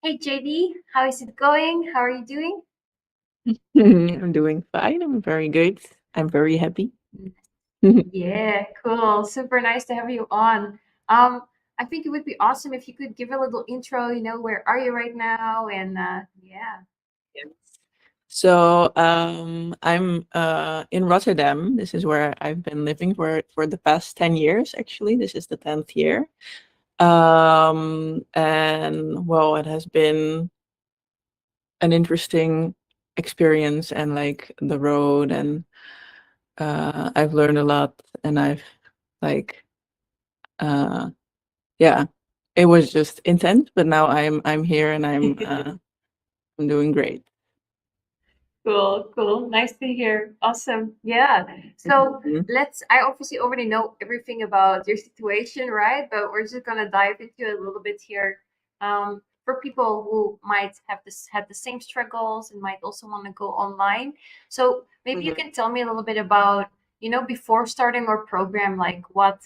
Hey JD, how is it going? How are you doing? I'm doing fine. I'm very good. I'm very happy. Yeah, cool. Super nice to have you on. Um, I think it would be awesome if you could give a little intro, where are you right now? And yeah. Yes. So I'm in Rotterdam. This is where I've been living for the past 10 years, actually. This is the 10th year. And well, it has been an interesting experience and like the road and I've learned a lot and I've like uh yeah, it was just intense, but now I'm here and I'm doing great. Cool, cool. Nice to hear. Awesome. Yeah. So Mhm. I obviously already know everything about your situation, right? But we're just gonna dive into it a little bit here. For people who might have had the same struggles and might also want to go online. So maybe you Mhm. can tell me a little bit about, before starting our program, like what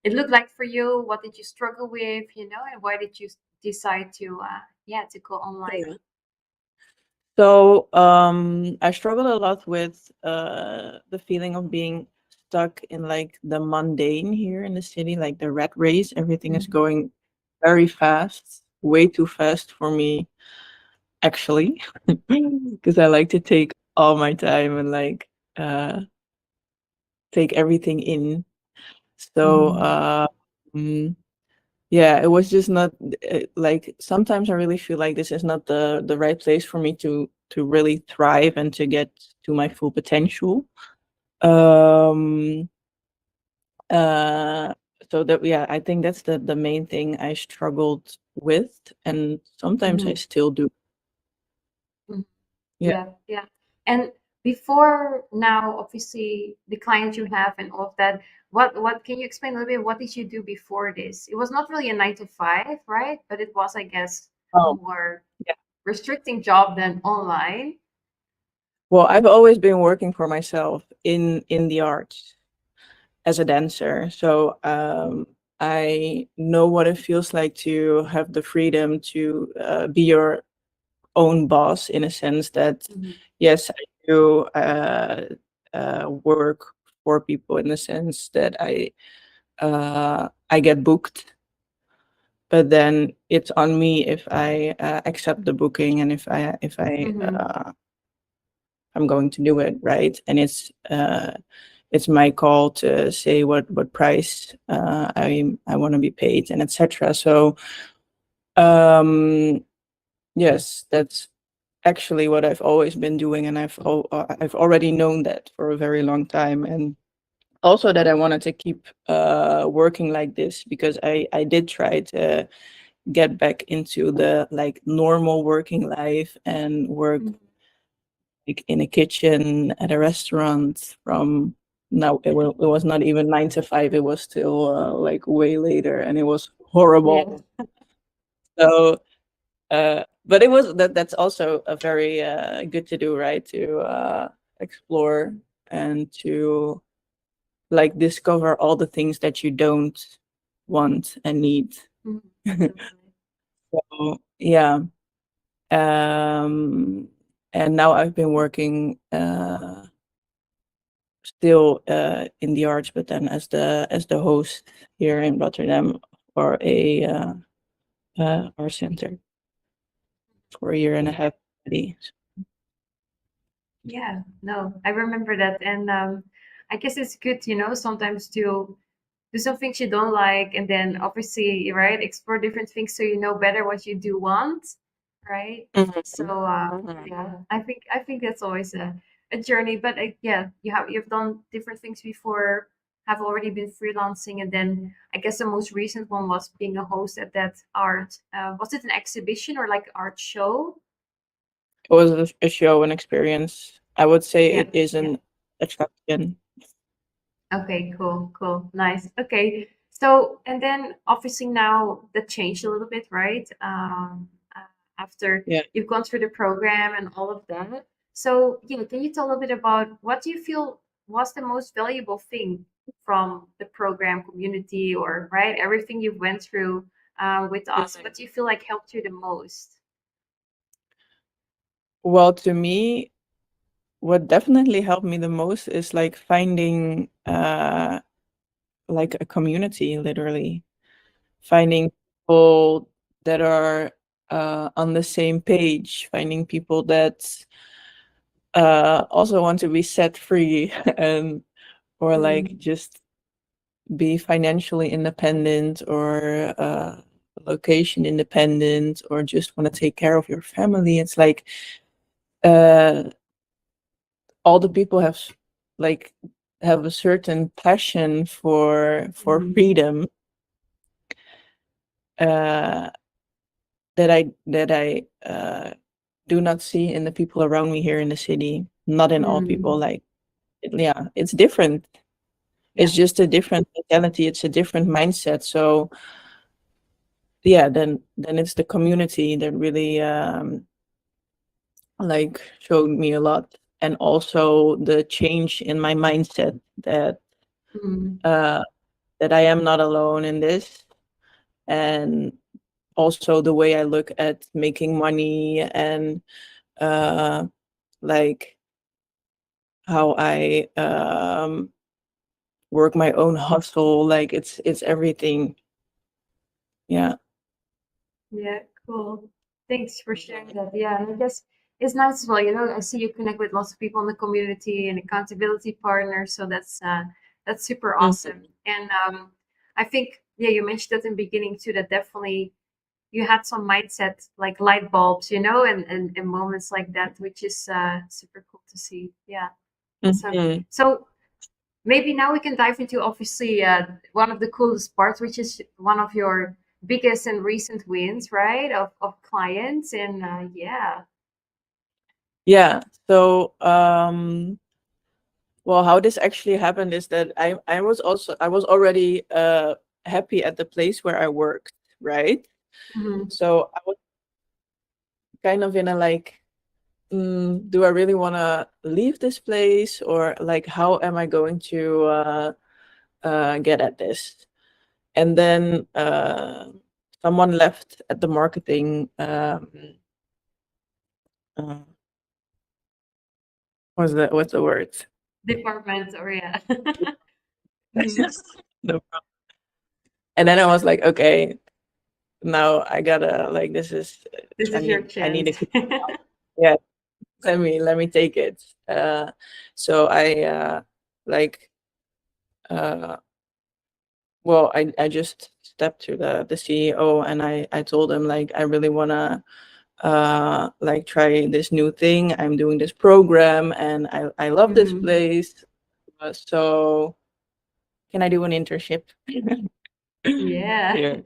it looked like for you, what did you struggle with, and why did you decide to to go online? Yeah. So I struggled a lot with the feeling of being stuck in like the mundane here in the city, like the rat race. Everything is Mhm. going very fast, way too fast for me, actually, because I like to take all my time and like uh, take everything in. So Mhm. mm, yeah, it was just not like sometimes I really feel like this is not the right place for me to really thrive and to get to my full potential. Um uh so that yeah, I think that's the main thing I struggled with and sometimes I Mhm. still do. Mhm. Yeah. Yeah, yeah. And before now, obviously, the client you have and all of that, what can you explain a little bit? What did you do before this? It was not really a 9 to 5, right? But it was, I guess, a Oh, more yeah. restricting job than online. Well, I've always been working for myself in the arts as a dancer. So I know what it feels like to have the freedom to be your own boss in a sense that, Mhm. yes, I do work for people in the sense that I get booked, but then it's on me if I accept the booking and Mhm. I'm going to do it, right? And it's my call to say what price I want to be paid and etc. So um, yes, that's actually what I've always been doing, and I've already known that for a very long time, and also that I wanted to keep working like this because I did try to get back into the like normal working life and work Mhm. like in a kitchen at a restaurant from now it was not even 9 to 5, it was still like way later and it was Yeah. horrible. So but it was that's also a very good to do, right? To explore and to like discover all the things that you don't want and need. Mhm. Definitely. So yeah. um and now I've been working still in the arts, but then as the host here in Rotterdam for a art center for a year and a half already. Yeah, no, I remember that. And I guess it's good, sometimes to do some things you don't like, and then obviously, right, explore different things so you know better what you do want, right? So Mhm. Mhm. yeah, I think that's always a journey. But yeah, you've done different things before, have already been freelancing, and then I guess the most recent one was being a host at that art. Was it an exhibition or like art show? It was a show, an experience. I would say Yeah. it is an attraction. Okay, cool, cool, nice. Okay, so and then obviously now that changed a little bit, right? After Yeah. you've gone through the program and all of that. So, can you tell a bit about what do you feel was the most valuable thing from the program community or right everything you've went through with us? Mhm. What do you feel like helped you the most? Well, to me, what definitely helped me the most is like finding like a community, literally finding people that are on the same page, finding people that also want to be set free and or like Mm, just be financially independent or location independent or just want to take care of your family. It's like uh, all the people like have a certain passion for mhm, freedom uh, that I do not see in the people around me here in the city. Not in all people. mm. Like yeah, it's different. Yeah. It's just a different mentality. It's a different mindset. So yeah, then it's the community that really like showed me a lot, and also the change in my mindset that Mm, uh, that I am not alone in this, and also the way I look at making money and uh, like how I work my own hustle. Like it's everything. Yeah. yeah, cool. Thanks for sharing that. Yeah, and I guess it's nice as well. You know, I see you connect with lots of people in the community and accountability partners, so that's super awesome. Mhm. And I think yeah, you mentioned that in the beginning too. That definitely you had some mindset like light bulbs, you know, and moments like that, which is super cool to see. Yeah, awesome. Mhm. So maybe now we can dive into obviously one of the coolest parts, which is one of your biggest and recent wins, right? Of clients and yeah. Yeah. So well, how this actually happened is that I was already happy at the place where I worked, right? Hmm. So I was kind of in a like, do I really want to leave this place, or like how am I going to get at this? And then someone left at the marketing. Uh, what's the word? Department or yeah. Mhm. No. And then I was like, okay, now I gotta like this is This is your I need a chance. yeah, let me take it. So I like uh well I just stepped to the CEO, and I told him like I really wanna like try this new thing. I'm doing this program and I love this Hmm. place. So can I do an internship? Yeah. Here.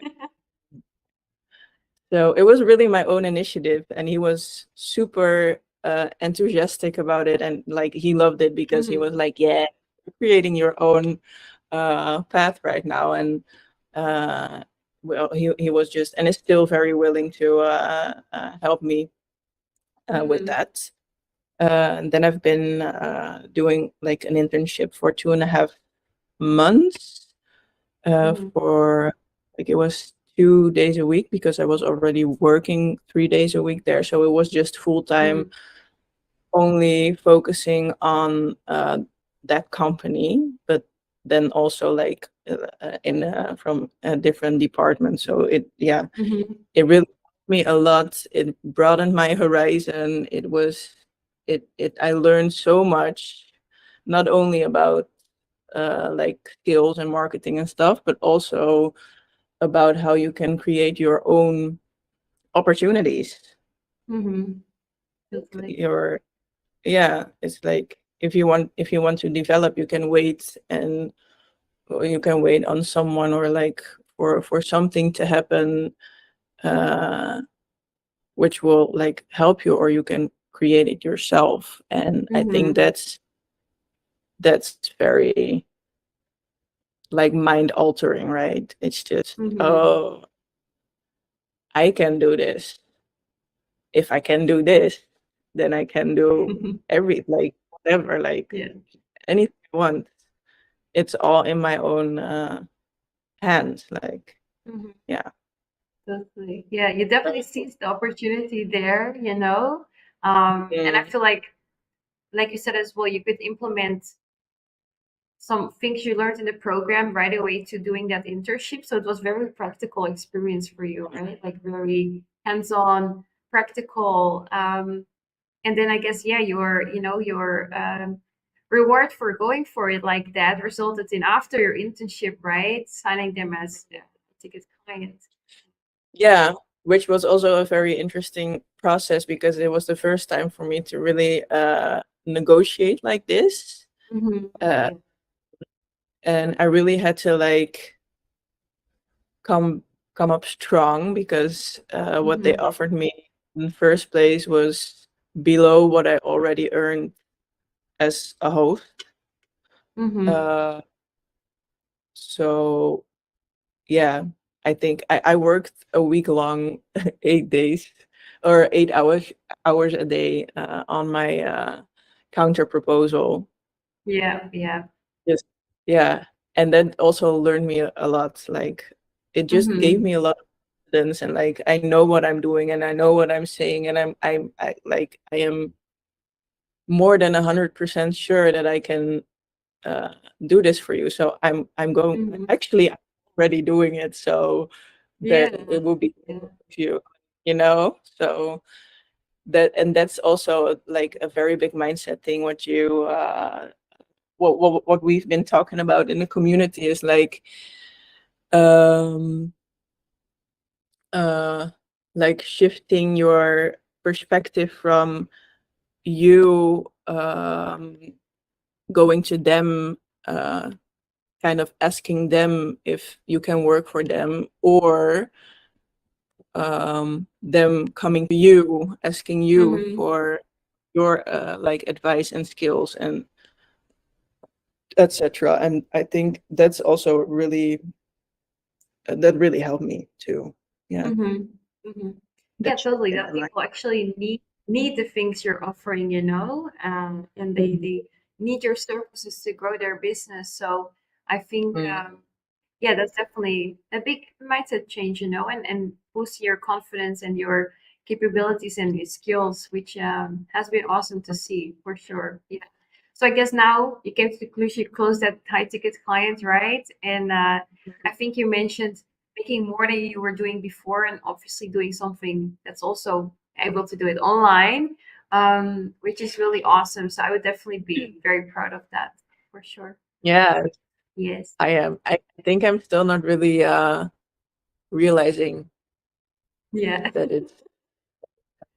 So it was really my own initiative, and he was super enthusiastic about it, and like he loved it because he Hmm. was like, "Yeah, you're creating your own path right now." And uh, well, he was just and is still very willing to help me with Hmm. that. And then I've been doing like an internship for 2.5 months Hmm. for like it was 2 days a week because I was already working 3 days a week there. So it was just full time, Hmm. only focusing on that company, but then also like in from a different department. So Hmm. it really helped me a lot. It broadened my horizon. It I learned so much, not only about like skills and marketing and stuff, but also about how you can create your own opportunities. Hmm. Like Totally. your yeah, it's like if you want to develop, you can wait and or you can wait on someone or like for something to happen uh which will like help you, or you can create it yourself. And I think Hmm. that's very like mind altering, right? It's just, Hmm. oh, I can do this. If I can do this, then I can do every like whatever, like Yeah. anything I want. It's all in my own hands. Like, Hmm. yeah. Totally. Yeah, you definitely seized the opportunity there, you know. And I Mm. feel like you said as well, you could implement some things you learned in the program right away to doing that internship. So it was very practical experience for you, right? Like very hands-on, practical. And then I guess yeah, your reward for going for it like that resulted in after your internship, right? Signing them as ticket client. Yeah, which was also a very interesting process because it was the first time for me to really negotiate like this. Mm-hmm. Uh, Yeah. and I really had to like come come up strong because what they Mm-hmm. offered me in the first place was below what I already earned as a host. Mm-hmm. Uh, so yeah, I think I worked a week long, 8 days or 8 hours a day on my counter proposal. Yeah. Yeah. Just yeah, and that also learned me a lot. Like it just gave Mm-hmm. me a lot of confidence, and like I know what I'm doing, and I know what I'm saying, and I am more than 100% sure that I can uh, do this for you. So I'm going Mm-hmm. actually I'm already doing it. So there Yeah. it will be Yeah. you, you know. So that's also like a very big mindset thing. What you what we've been talking about in the community is um uh like shifting your perspective from you going to them, kind of asking them if you can work for them, or them coming to you asking you Mm-hmm. for your like advice and skills and etc. And I think that's also really that really helped me too. Yeah, Mm-hmm. Mm-hmm. Yeah, that shift totally. in my That mind. people actually need the things you're offering, and Mhm. they need your services to grow their business. So I think Mm. yeah, that's definitely a big mindset change, and boost your confidence and your capabilities and your skills, which has been awesome to see for sure. Yeah. So I guess now you came to the conclusion you closed that high ticket client, right? And I think you mentioned making more than you were doing before, and obviously doing something that's also able to do it online, which is really awesome. So I would definitely be very proud of that for sure. Yeah, Yes. I am. I think I'm still not really realizing Yeah. that it's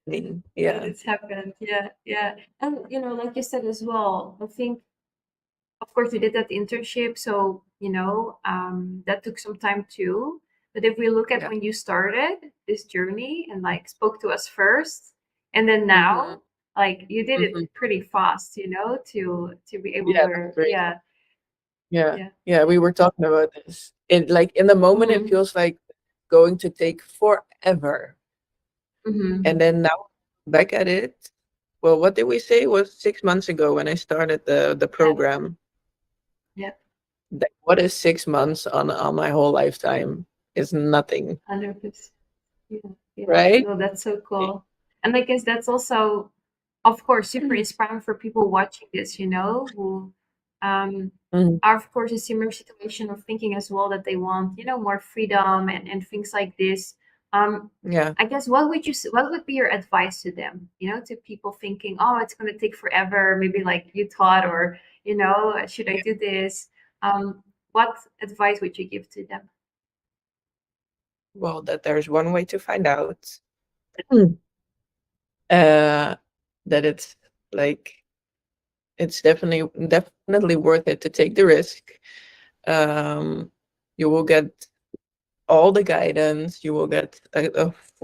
happening. That Yeah. it's happened. Yeah, yeah. And like you said as well, I think of course we did that internship, so that took some time too. But if we look at Yeah. when you started this journey and like spoke to us first, and then Hmm. now, like you did it Hmm. pretty fast, to be able Yeah, that's to, great. yeah, Yeah. yeah. Yeah, we were talking about this. It like in the moment it Mm-hmm. feels like going to take forever. And Mm-hmm. then now back at it. Well, what did we say? It was 6 months ago when I started the Yeah, program. yeah. Like, what is 6 months on my whole lifetime? Is nothing, 100%. Yeah, yeah. right? No, that's so cool. And I guess that's also, of course, super inspiring for people watching this, who um, Mhm. are, of course, in similar situation of thinking as well that they want, more freedom and things like this. Um, Yeah. I guess what would be your advice to them, to people thinking, oh, it's going to take forever, maybe like you thought, or, should I do this? What advice would you give to them? Well, that there's one way to find out. Mm. Uh, that it's like it's definitely worth it to take the risk. Um, you will get all the guidance. You will get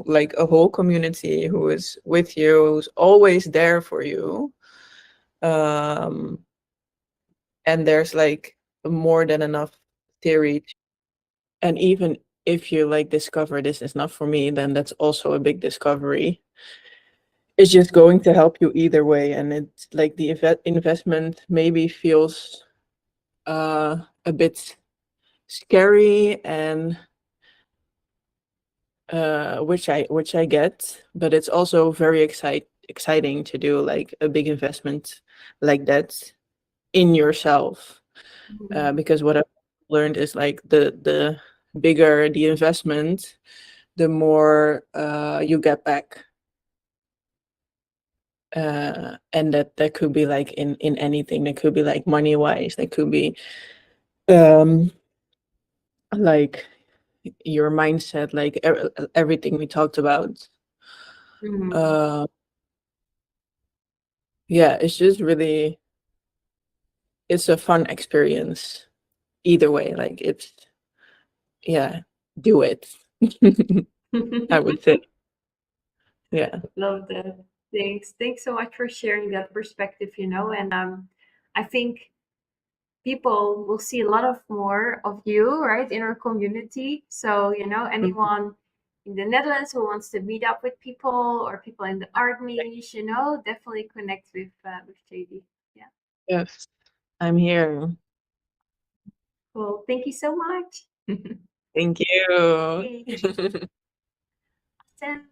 like a whole community who is with you, who's always there for you. Um, and there's like more than enough theory. And even if you like discover this is not for me, then that's also a big discovery. It's just going to help you either way, and it's like the investment maybe feels a bit scary, and which I get, but it's also very exciting to do like a big investment like that in yourself. Because what I've learned is like the bigger the investment, the more you get back. And that could be like in anything. That could be like money wise. That could be like your mindset, like everything we talked about. Uh, yeah, it's just really, it's a fun experience either way. Like it's, yeah, do it. I would say, yeah. Love that. Thanks so much for sharing that perspective, and I think people will see a lot of more of you, right, in our community. So, anyone in the Netherlands who wants to meet up with people or people in the art niche, definitely connect with Jady. Yeah. Yes, I'm here. Well, thank you so much. Thank you. Okay. Awesome.